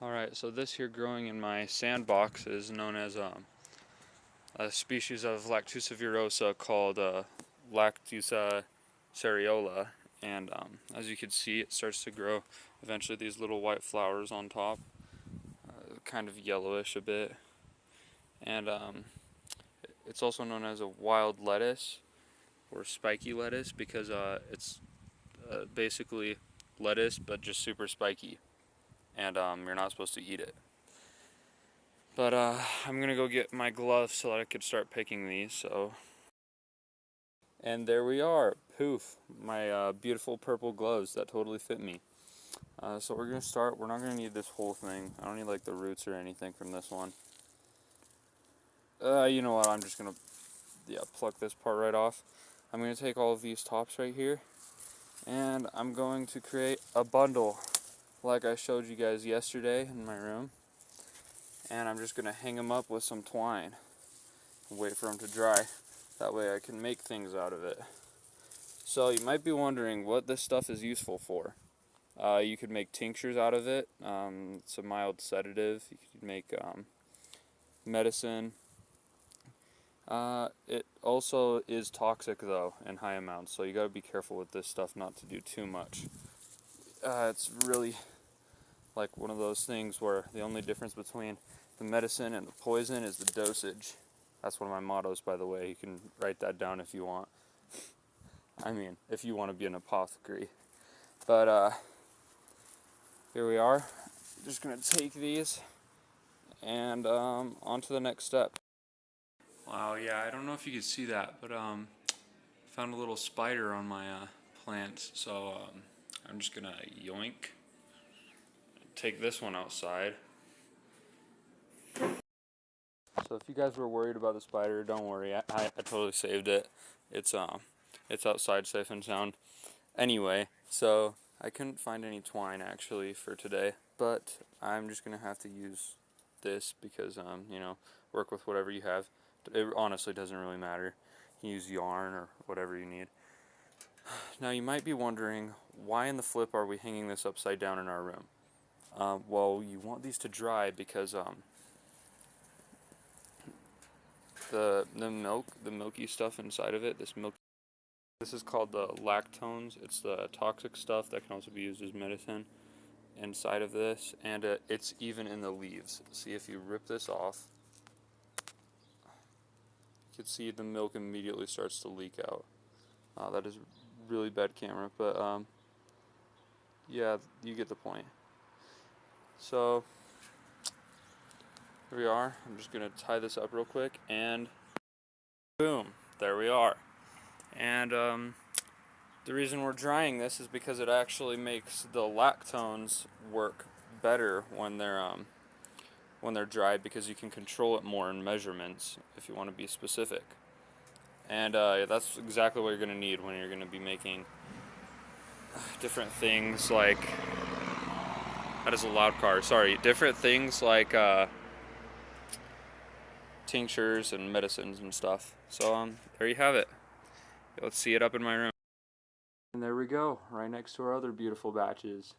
Alright, so this here growing in my sandbox is known as a species of Lactuca virosa called Lactuca serriola, and as you can see, it starts to grow eventually these little white flowers on top, kind of yellowish a bit, and it's also known as a wild lettuce or spiky lettuce because it's basically lettuce but just super spiky, and you're not supposed to eat it. But I'm gonna go get my gloves so that I could start picking these. And there we are, poof, my beautiful purple gloves that totally fit me. So we're gonna start. We're not gonna need this whole thing. I don't need like the roots or anything from this one. You know what? I'm just gonna pluck this part right off. I'm gonna take all of these tops right here, and I'm going to create a bundle like I showed you guys yesterday in my room. And I'm just gonna hang them up with some twine and wait for them to dry. That way I can make things out of it. So you might be wondering what this stuff is useful for. You could make tinctures out of it. It's a mild sedative. You could make medicine. It also is toxic though in high amounts, so you gotta be careful with this stuff not to do too much. It's really like one of those things where the only difference between the medicine and the poison is the dosage. That's one of my mottos, by the way. You can write that down if you want. I mean, if you want to be an apothecary. But here we are. Just gonna take these and on to the next step. Wow, yeah, I don't know if you could see that, but found a little spider on my plants, so I'm just gonna yoink. Take this one outside. So if you guys were worried about the spider, don't worry. I totally saved it. It's outside safe and sound. Anyway, so I couldn't find any twine actually for today, but I'm just gonna have to use this because you know, work with whatever you have. It honestly doesn't really matter. You can use yarn or whatever you need. Now you might be wondering, why in the flip are we hanging this upside down in our room? Well, you want these to dry because the milky stuff inside of it, this is called the lactones. It's the toxic stuff that can also be used as medicine inside of this, and it's even in the leaves. See, if you rip this off, you can see the milk immediately starts to leak out. That is really bad camera, but yeah, you get the point. So here we are. I'm just gonna tie this up real quick, and boom, there we are. And the reason we're drying this is because it actually makes the lactones work better when they're dried, because you can control it more in measurements if you want to be specific. And that's exactly what you're going to need when you're going to be making different things like, that is a loud car, sorry, different things like tinctures and medicines and stuff. So there you have it. Let's see it up in my room. And there we go, right next to our other beautiful batches.